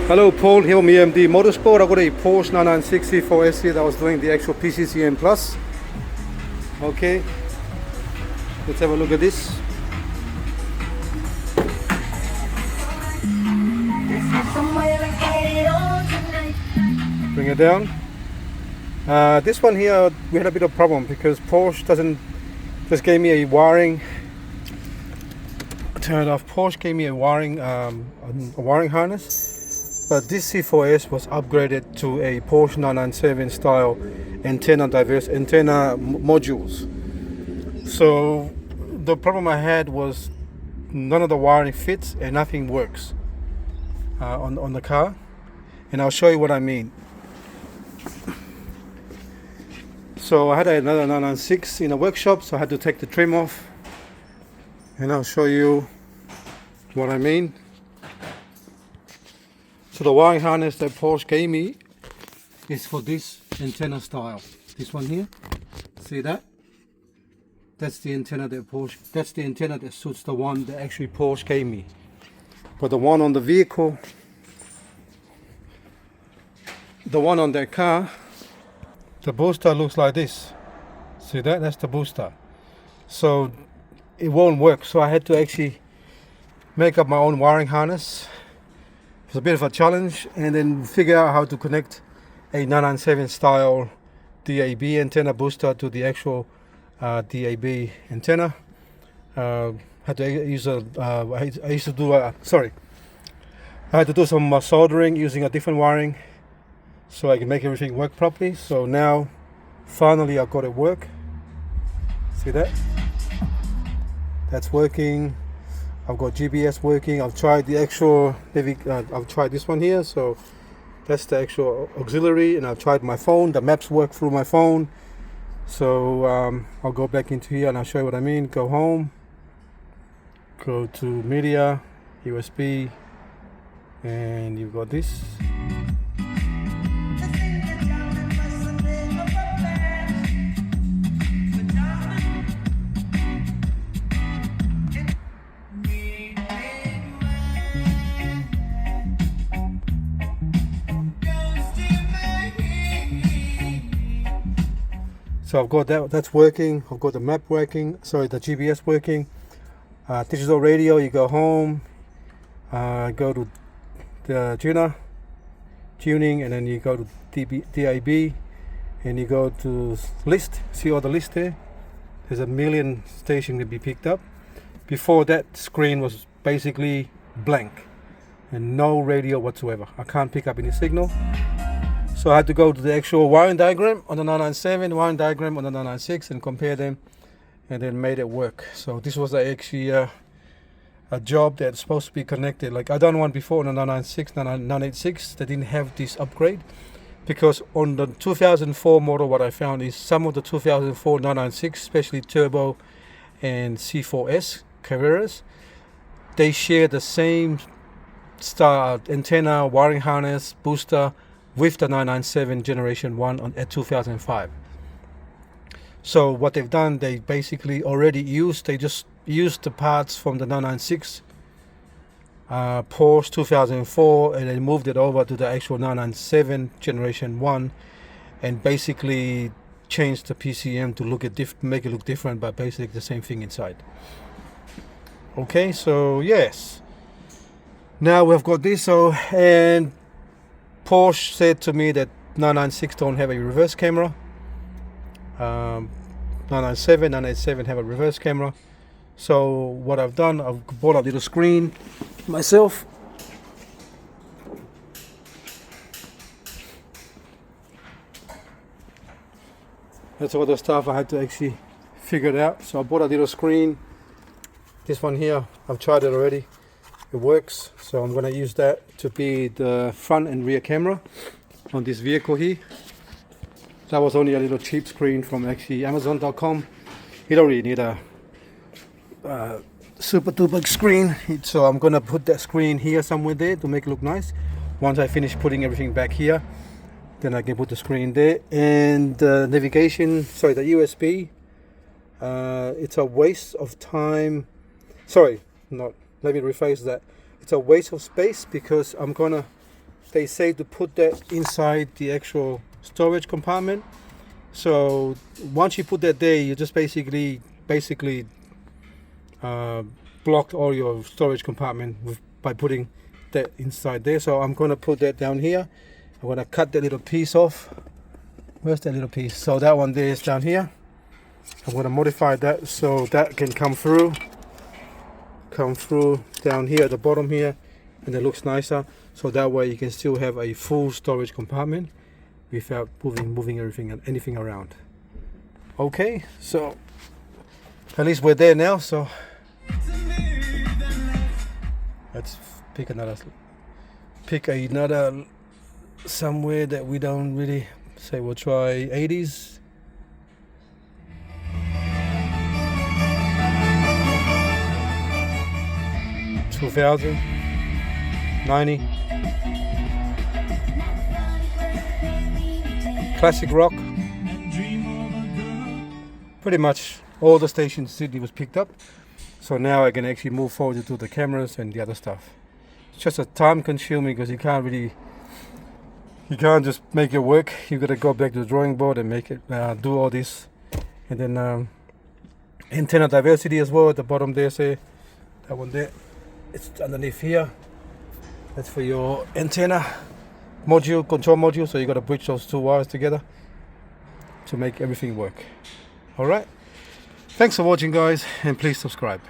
Hello, Paul here from EMD Motorsport. I've got a Porsche 996 C4S here that was doing the actual PCCM Plus. Okay, let's have a look at this. Bring it down. This one here, we had a bit of problem because Porsche just gave me a wiring. Turn it off. Porsche gave me a wiring harness. But this C4S was upgraded to a Porsche 997 style diverse antenna modules. So the problem I had was none of the wiring fits and nothing works on the car. And I'll show you what I mean. So I had another 996 in a workshop, so I had to take the trim off. And I'll show you what I mean. So the wiring harness that Porsche gave me is for this antenna style. This one here, see that? That's the antenna that suits the one that actually Porsche gave me. But the one on the vehicle, the one on that car, the booster looks like this. See that? That's the booster. So it won't work. So I had to actually make up my own wiring harness. It's a bit of a challenge, and then figure out how to connect a 997 style DAB antenna booster to the actual DAB antenna. Had to use I had to do some soldering using a different wiring so I can make everything work properly. So now finally I got it work. See that? That's working. I've got GPS working. I've tried the actual I've tried this one here, so that's the actual auxiliary, and I've tried my phone. The maps work through my phone. So I'll go back into here and I'll show you what I mean. Go home, go to media, USB, and you've got this. So I've got that's working. I've got the map working, sorry, the GPS working. Digital radio, you go home, go to the tuning, and then you go to DAB, and you go to list. See all the list there? There's a million stations to be picked up. Before that, screen was basically blank and no radio whatsoever. I can't pick up any signal. So I had to go to the actual wiring diagram on the 997, wiring diagram on the 996, and compare them, and then made it work. So this was actually a job that's supposed to be connected. Like I done one before on the 996, 986, they didn't have this upgrade, because on the 2004 model, what I found is some of the 2004 996, especially turbo and C4S Carreras, they share the same star antenna, wiring harness, booster with the 997 generation 1 at 2005. So what they've done, they basically they just used the parts from the 996 Porsche 2004, and they moved it over to the actual 997 generation 1, and basically changed the PCM to make it look different, but basically the same thing inside. Okay, so yes, now we've got this. And Porsche said to me that 996 don't have a reverse camera. 997, 987 have a reverse camera. So what I've done, I've bought a little screen myself. That's all the stuff I had to actually figure it out. So I bought a little screen. This one here, I've tried it already. It works, so I'm going to use that to be the front and rear camera on this vehicle here. That was only a little cheap screen from actually Amazon.com. You don't really need a super duper screen, so I'm going to put that screen here somewhere there to make it look nice. Once I finish putting everything back here, then I can put the screen there. And the navigation, sorry, the USB, it's a waste of time. Sorry, not. Let me rephrase that. It's a waste of space, because I'm gonna they say to put that inside the actual storage compartment. So once you put that there, you just basically blocked all your storage compartment by putting that inside there. So I'm going to put that down here. I'm going to cut that little piece off. Where's that little piece? So that one there is down here. I'm going to modify that so that can come through down here at the bottom here, and it looks nicer. So that way you can still have a full storage compartment without moving anything around. Okay, so at least we're there now. So let's pick another somewhere that we don't really say. We'll try 80s. $2,000, $90, classic rock. Pretty much all the stations in Sydney was picked up. So now I can actually move forward to the cameras and the other stuff. It's just a time consuming because you can't just make it work. You got to go back to the drawing board and make it do all this. And then antenna diversity as well at the bottom there. Say that one there. It's underneath here. That's for your antenna module, control module. So you got to bridge those two wires together to make everything work. All right. Thanks for watching, guys, and please subscribe.